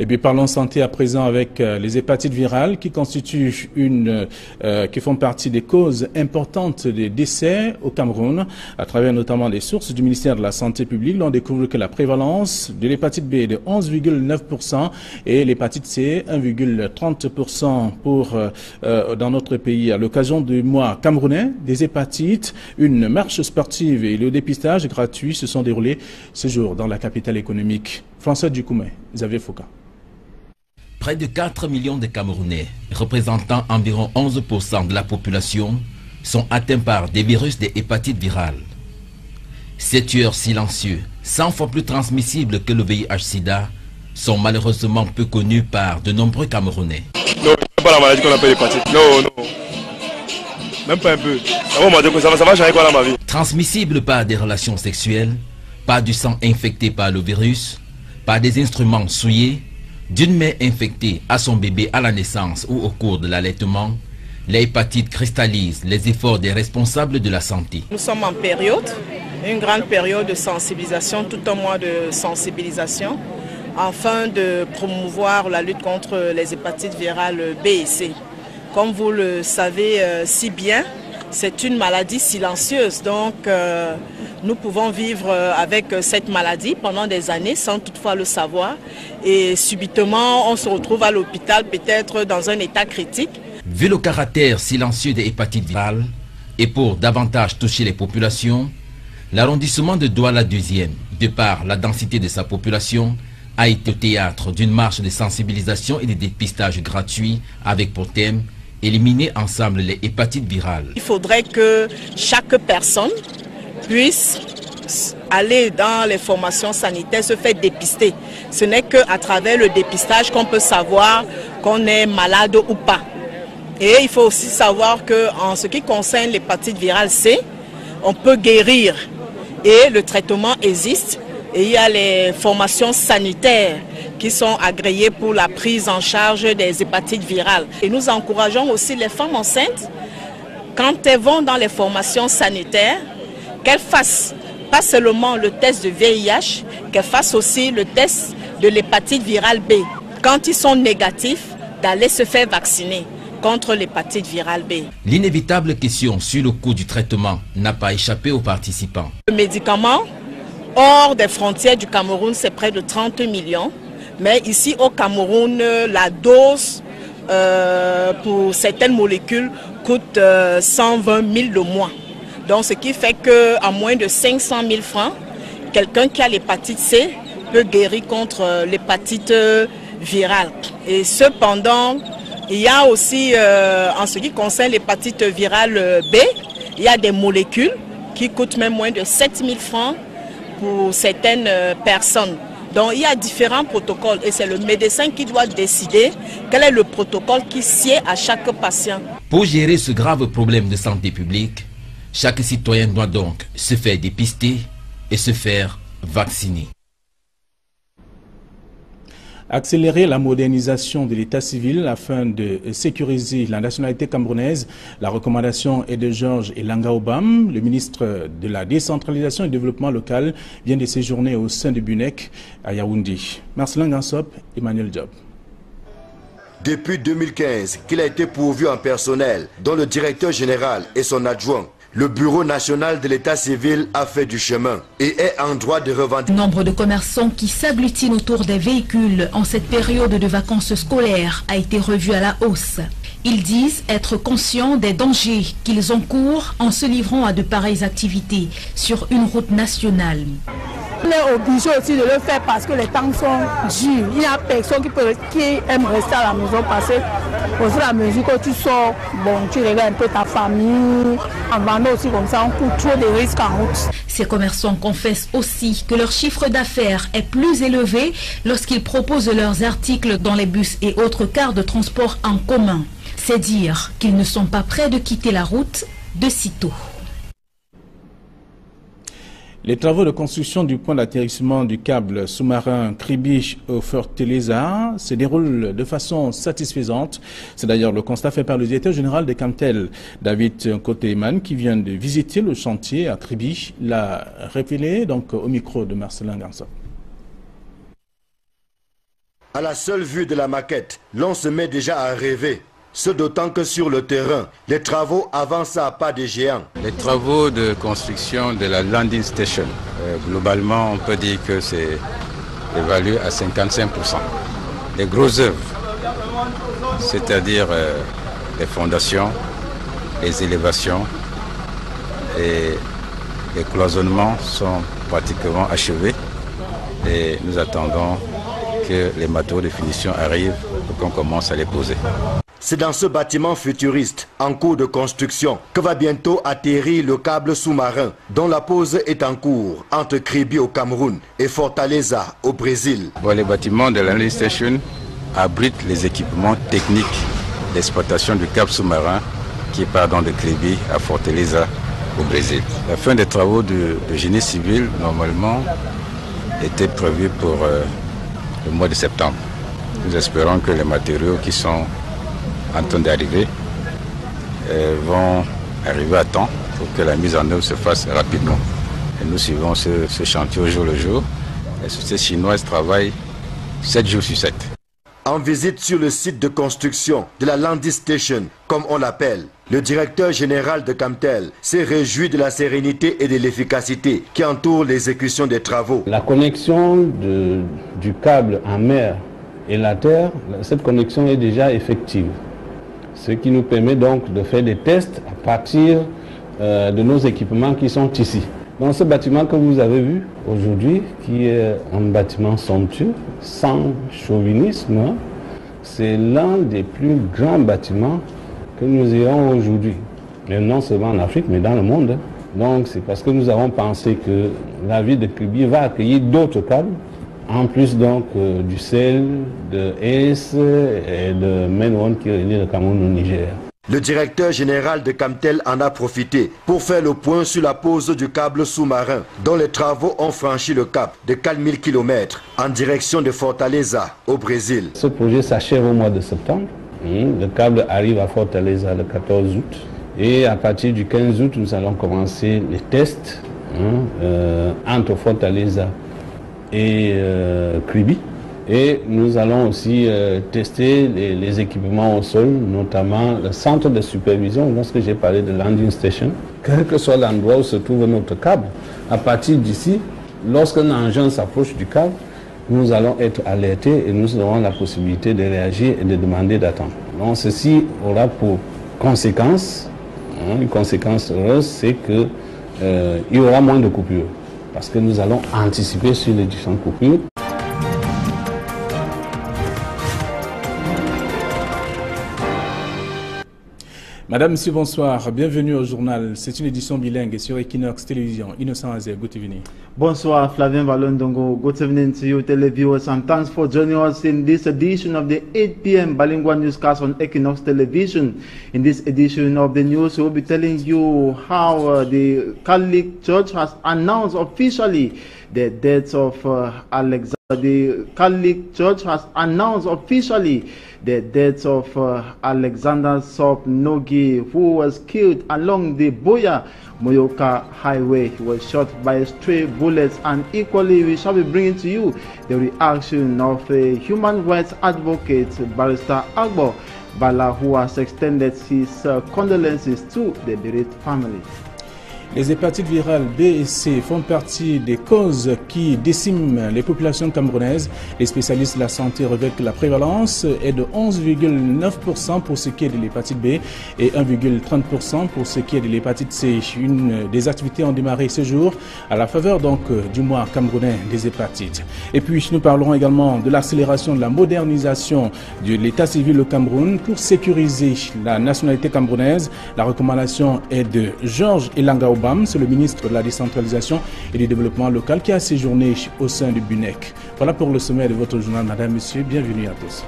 Speaker 1: Et puis parlons santé à présent avec les hépatites virales qui constituent qui font partie des causes importantes des décès au Cameroun. À travers notamment des sources du ministère de la Santé publique, l'on découvre que la prévalence de l'hépatite B est de 11,9% et l'hépatite C 1,30% dans notre pays. À l'occasion du mois camerounais des hépatites, une marche sportive et le dépistage gratuit se sont déroulés ce jour dans la capitale économique. François Ducoumé, Xavier Foucault.
Speaker 5: Près de 4 millions de Camerounais, représentant environ 11% de la population, sont atteints par des virus de hépatite virale. Ces tueurs silencieux, 100 fois plus transmissibles que le VIH-Sida, sont malheureusement peu connus par de nombreux Camerounais.
Speaker 3: Non, c'est pas la maladie qu'on appelle hépatite. Non, non. Même pas un peu. Ça va changer quoi dans ma vie.
Speaker 5: Transmissible par des relations sexuelles, par du sang infecté par le virus, par des instruments souillés, d'une mère infectée à son bébé à la naissance ou au cours de l'allaitement, l'hépatite cristallise les efforts des responsables de la santé.
Speaker 7: Nous sommes en période, une grande période de sensibilisation, tout un mois de sensibilisation, afin de promouvoir la lutte contre les hépatites virales B et C. Comme vous le savez si bien, c'est une maladie silencieuse, donc nous pouvons vivre avec cette maladie pendant des années sans toutefois le savoir. Et subitement, on se retrouve à l'hôpital, peut-être dans un état critique.
Speaker 5: Vu le caractère silencieux des hépatites virales, et pour davantage toucher les populations, l'arrondissement de Douala-2e, de par la densité de sa population, a été au théâtre d'une marche de sensibilisation et de dépistage gratuit avec pour thème « Éliminer ensemble les hépatites virales ».
Speaker 7: Il faudrait que chaque personne puisse aller dans les formations sanitaires, se faire dépister. Ce n'est qu'à travers le dépistage qu'on peut savoir qu'on est malade ou pas. Et il faut aussi savoir qu'en ce qui concerne l'hépatite virale C, on peut guérir et le traitement existe. Et il y a les formations sanitaires qui sont agréées pour la prise en charge des hépatites virales. Et nous encourageons aussi les femmes enceintes, quand elles vont dans les formations sanitaires, qu'elles fassent pas seulement le test de VIH, qu'elles fassent aussi le test de l'hépatite virale B. Quand ils sont négatifs, d'aller se faire vacciner contre l'hépatite virale B.
Speaker 5: L'inévitable question sur le coût du traitement n'a pas échappé aux participants.
Speaker 7: Le médicament, hors des frontières du Cameroun, c'est près de 30 millions. Mais ici au Cameroun, la dose pour certaines molécules coûte 120 000 le mois. Donc ce qui fait qu'à moins de 500 000 francs, quelqu'un qui a l'hépatite C peut guérir contre l'hépatite virale. Et cependant, il y a aussi, en ce qui concerne l'hépatite virale B, il y a des molécules qui coûtent même moins de 7 000 francs pour certaines personnes. Donc il y a différents protocoles et c'est le médecin qui doit décider quel est le protocole qui sied à chaque patient.
Speaker 5: Pour gérer ce grave problème de santé publique, chaque citoyen doit donc se faire dépister et se faire vacciner.
Speaker 1: Accélérer la modernisation de l'état civil afin de sécuriser la nationalité camerounaise. La recommandation est de Georges Elanga Obam. Le ministre de la décentralisation et du développement local vient de séjourner au sein du BUNEC à Yaoundé. Marcelin Gansop, Emmanuel Job.
Speaker 8: Depuis 2015, qu'il a été pourvu en personnel, dont le directeur général et son adjoint, le Bureau national de l'état civil a fait du chemin et est en droit de revendiquer.
Speaker 11: Nombre de commerçants qui s'agglutinent autour des véhicules en cette période de vacances scolaires a été revu à la hausse. Ils disent être conscients des dangers qu'ils encourent en se livrant à de pareilles activités sur une route nationale.
Speaker 12: On est obligé aussi de le faire parce que les temps sont durs. Il n'y a personne qui aime rester à la maison parce que, au fur et à mesure que tu sors, bon, tu regardes un peu ta famille. En vendant aussi comme ça, on court trop de risques en route.
Speaker 11: Ces commerçants confessent aussi que leur chiffre d'affaires est plus élevé lorsqu'ils proposent leurs articles dans les bus et autres cars de transport en commun. C'est dire qu'ils ne sont pas prêts de quitter la route de sitôt.
Speaker 1: Les travaux de construction du point d'atterrissement du câble sous-marin Kribi au Fortaleza se déroulent de façon satisfaisante. C'est d'ailleurs le constat fait par le directeur général de Camtel, David Koteman, qui vient de visiter le chantier à Kribi, l'a révélé donc au micro de Marcelin Gansa.
Speaker 8: À la seule vue de la maquette, l'on se met déjà à rêver. Ce d'autant que sur le terrain, les travaux avancent à pas de géants.
Speaker 13: Les travaux de construction de la landing station, globalement, on peut dire que c'est évalué à 55%. Les grosses œuvres, c'est-à-dire les fondations, les élévations et les cloisonnements sont pratiquement achevés. Et nous attendons que les matériaux de finition arrivent pour qu'on commence à les poser.
Speaker 8: C'est dans ce bâtiment futuriste, en cours de construction, que va bientôt atterrir le câble sous-marin, dont la pose est en cours entre Kribi au Cameroun et Fortaleza au Brésil.
Speaker 13: Bon, les bâtiments de la landing station abritent les équipements techniques d'exploitation du câble sous-marin qui part de Kribi à Fortaleza au Brésil. La fin des travaux de génie civil, normalement, était prévue pour le mois de septembre. Nous espérons que les matériaux qui sont en train d'arriver vont arriver à temps pour que la mise en œuvre se fasse rapidement. Et nous suivons ce chantier au jour le jour. Les sociétés chinoises travaillent 7 jours sur 7.
Speaker 8: En visite sur le site de construction de la landing station, comme on l'appelle, le directeur général de Camtel s'est réjoui de la sérénité et de l'efficacité qui entourent l'exécution des travaux.
Speaker 14: La connexion du câble en mer et la terre, cette connexion est déjà effective. Ce qui nous permet donc de faire des tests à partir de nos équipements qui sont ici. Dans ce bâtiment que vous avez vu aujourd'hui, qui est un bâtiment somptueux, sans chauvinisme, c'est l'un des plus grands bâtiments que nous ayons aujourd'hui. Et non seulement en Afrique, mais dans le monde. Donc c'est parce que nous avons pensé que la ville de Kribi va accueillir d'autres câbles, en plus donc du sel, de ES et de Menwon qui relie le Cameroun au Niger.
Speaker 8: Le directeur général de Camtel en a profité pour faire le point sur la pose du câble sous-marin, dont les travaux ont franchi le cap de 4000 km en direction de Fortaleza au Brésil.
Speaker 14: Ce projet s'achève au mois de septembre. Le câble arrive à Fortaleza le 14 août. Et à partir du 15 août, nous allons commencer les tests entre Fortaleza et Kribi. Et nous allons aussi tester les équipements au sol, notamment le centre de supervision. Lorsque j'ai parlé de landing station, quel que soit l'endroit où se trouve notre câble, à partir d'ici, lorsqu'un engin s'approche du câble, nous allons être alertés et nous aurons la possibilité de réagir et de demander d'attendre. Donc ceci aura pour conséquence, une conséquence heureuse, c'est qu'il y aura moins de coupures, parce que nous allons anticiper sur les différentes coupures.
Speaker 1: Madame, monsieur, bonsoir. Bienvenue au journal. C'est une édition bilingue sur Equinox Télévision. Innocent Azer, good evening.
Speaker 2: Bonsoir, Flavien Valondongo. Good evening to you, televiewers, and thanks for joining us in this edition of the 8 p.m. bilingual newscast on Equinox Television. In this edition of the news, we'll be telling you how the Catholic Church has announced officially the death of Alexander. The Catholic Church has announced officially the death of Alexander Sop Nogi, who was killed along the Boya-Moyoka highway. He was shot by stray bullets, and equally we shall be bringing to you the reaction of a human rights advocate, Barrister Agbo Bala, who has extended his condolences to the bereaved family.
Speaker 1: Les hépatites virales B et C font partie des causes qui déciment les populations camerounaises. Les spécialistes de la santé révèlent que la prévalence est de 11,9% pour ce qui est de l'hépatite B et 1,30% pour ce qui est de l'hépatite C. Une des activités ont démarré ce jour à la faveur donc du mois camerounais des hépatites. Et puis nous parlerons également de l'accélération de la modernisation de l'état civil au Cameroun pour sécuriser la nationalité camerounaise. La recommandation est de Georges Elanga Obam, c'est le ministre de la décentralisation et du développement local qui a séjourné au sein du BUNEC. Voilà pour le sommet de votre journal, madame, monsieur, bienvenue à tous.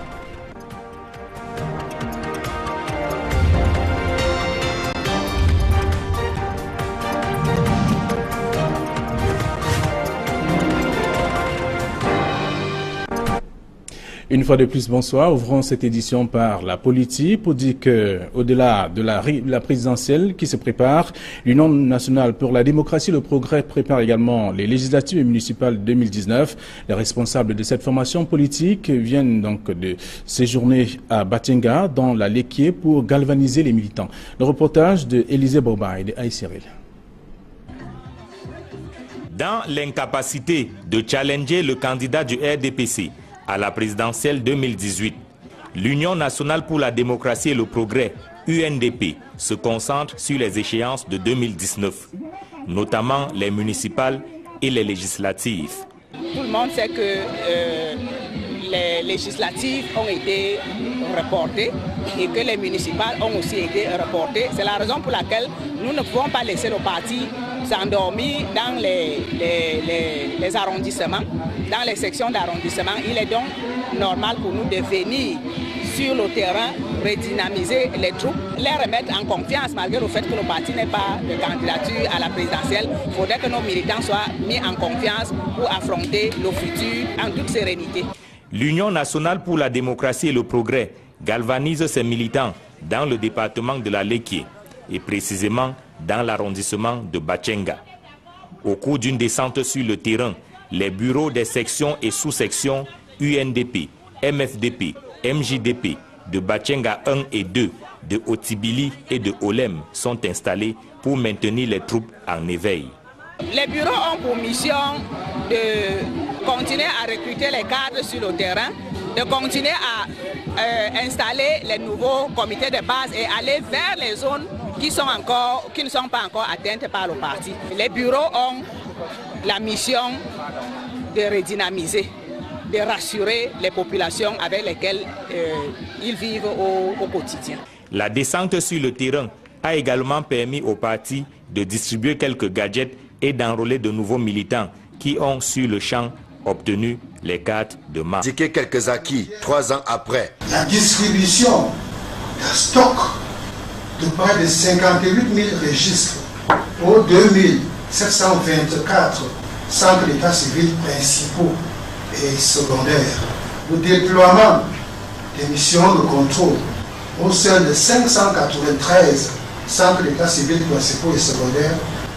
Speaker 1: Une fois de plus, bonsoir. Ouvrons cette édition par la politique pour dire que, au-delà de la présidentielle qui se prépare, l'Union nationale pour la démocratie et le progrès prépare également les législatives et municipales 2019. Les responsables de cette formation politique viennent donc de séjourner à Batchenga, dans la Léquié, pour galvaniser les militants. Le reportage de Élisée Boba et de Aïe Cyril.
Speaker 6: Dans l'incapacité de challenger le candidat du RDPC à la présidentielle 2018, l'Union nationale pour la démocratie et le progrès, UNDP, se concentre sur les échéances de 2019, notamment les municipales et les législatives.
Speaker 9: Tout le monde sait que les législatives ont été reportées et que les municipales ont aussi été reportées. C'est la raison pour laquelle nous ne pouvons pas laisser nos partis s'endormir dans les arrondissements, dans les sections d'arrondissement. Il est donc normal pour nous de venir sur le terrain, redynamiser les troupes, les remettre en confiance malgré le fait que le parti n'ait pas de candidature à la présidentielle. Il faudrait que nos militants soient mis en confiance pour affronter le futur en toute sérénité.
Speaker 6: L'Union nationale pour la démocratie et le progrès galvanise ses militants dans le département de la Léquié et précisément dans l'arrondissement de Batchenga. Au cours d'une descente sur le terrain, les bureaux des sections et sous-sections UNDP, MFDP, MJDP de Batchenga 1 et 2, de Otibili et de Olem sont installés pour maintenir les troupes en éveil.
Speaker 9: Les bureaux ont pour mission de continuer à recruter les cadres sur le terrain, de continuer à installer les nouveaux comités de base et aller vers les zones qui ne sont pas encore atteintes par le parti. Les bureaux ont la mission de redynamiser, de rassurer les populations avec lesquelles ils vivent au quotidien.
Speaker 6: La descente sur le terrain a également permis au parti de distribuer quelques gadgets et d'enrôler de nouveaux militants qui ont sur le champ obtenu les cartes de marque.
Speaker 8: Indiquer quelques acquis 3 ans après.
Speaker 23: La distribution d'un stock de près de 58 000 registres aux 2724 centres d'état civil principaux et secondaires. Le déploiement des missions de contrôle au sein de 593 centres d'état civil principaux et secondaires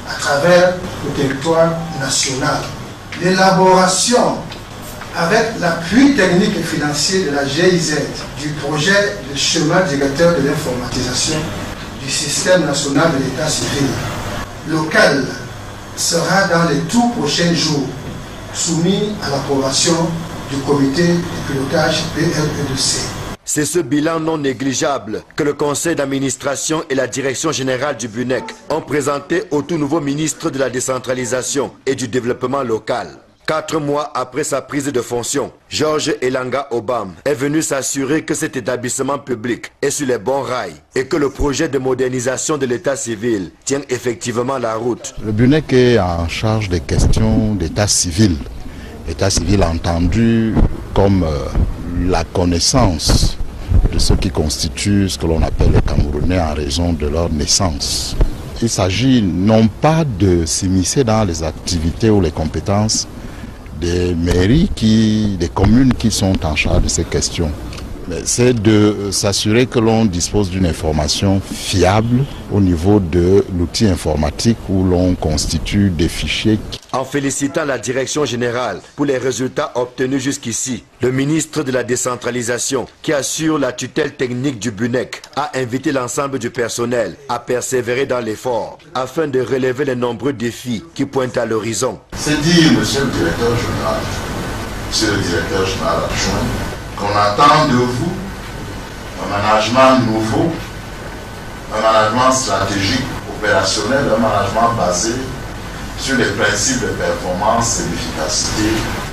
Speaker 23: à travers le territoire national. L'élaboration avec l'appui technique et financier de la GIZ du projet de chemin directeur de l'informatisation du système national de l'état civil, lequel sera dans les tout prochains jours soumis à l'approbation du comité de pilotage BLE2C.
Speaker 8: C'est ce bilan non négligeable que le conseil d'administration et la direction générale du BUNEC ont présenté au tout nouveau ministre de la décentralisation et du développement local. 4 mois après sa prise de fonction, Georges Elanga Obam est venu s'assurer que cet établissement public est sur les bons rails et que le projet de modernisation de l'état civil tient effectivement la route.
Speaker 10: Le BUNEC est en charge des questions d'état civil. État civil entendu comme la connaissance de ce qui constitue ce que l'on appelle les Camerounais en raison de leur naissance. Il s'agit non pas de s'immiscer dans les activités ou les compétences des mairies, des communes qui sont en charge de ces questions, mais c'est de s'assurer que l'on dispose d'une information fiable au niveau de l'outil informatique où l'on constitue des fichiers.
Speaker 8: En félicitant la direction générale pour les résultats obtenus jusqu'ici, le ministre de la décentralisation, qui assure la tutelle technique du BUNEC, a invité l'ensemble du personnel à persévérer dans l'effort afin de relever les nombreux défis qui pointent à l'horizon.
Speaker 10: C'est dire, monsieur le directeur général, monsieur le directeur général adjoint, qu'on attend de vous un management nouveau, un management stratégique, opérationnel, un management basé sur les principes de performance et d'efficacité,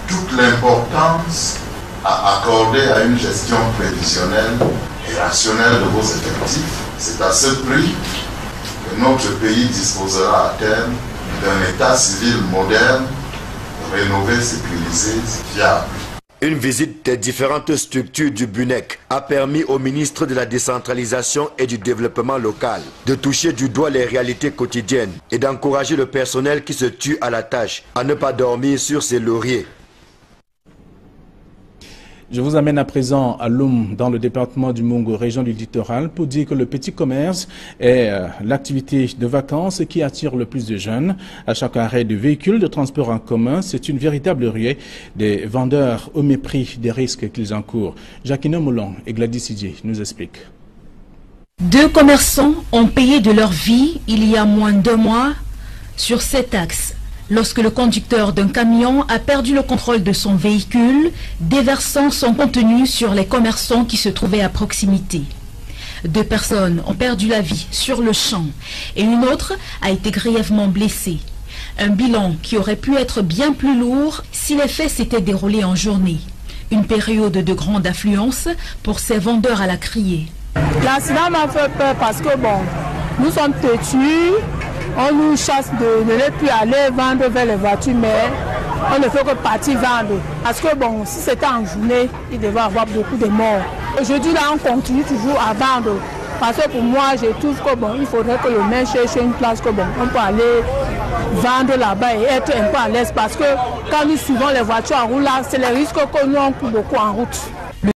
Speaker 10: toute l'importance à accorder à une gestion prévisionnelle et rationnelle de vos effectifs. C'est à ce prix que notre pays disposera à terme d'un état civil moderne, rénové, sécurisé, fiable.
Speaker 8: Une visite des différentes structures du BUNEC a permis au ministre de la décentralisation et du développement local de toucher du doigt les réalités quotidiennes et d'encourager le personnel qui se tue à la tâche à ne pas dormir sur ses lauriers.
Speaker 1: Je vous amène à présent à Loum, dans le département du Mungu, région du littoral, pour dire que le petit commerce est l'activité de vacances qui attire le plus de jeunes. À chaque arrêt de véhicules de transport en commun, c'est une véritable ruée des vendeurs au mépris des risques qu'ils encourent. Jacqueline Moulon et Gladys Sidier nous expliquent.
Speaker 11: 2 commerçants ont payé de leur vie il y a moins d'1 mois sur cet axe, lorsque le conducteur d'un camion a perdu le contrôle de son véhicule, déversant son contenu sur les commerçants qui se trouvaient à proximité. 2 personnes ont perdu la vie sur le champ et une autre a été grièvement blessée. Un bilan qui aurait pu être bien plus lourd si les faits s'étaient déroulés en journée. Une période de grande affluence pour ces vendeurs à la criée.
Speaker 12: L'accident m'a fait peur parce que nous sommes têtus. On nous chasse de ne plus aller vendre vers les voitures, mais on ne fait que partir vendre. Parce que si c'était en journée, il devait y avoir beaucoup de morts. Aujourd'hui, là, on continue toujours à vendre. Parce que pour moi, je trouve que il faudrait que le maire cherche une place que on peut aller vendre là-bas et être un peu à l'aise. Parce que quand nous suivons les voitures en route, là, c'est les risques que nous on court beaucoup en route.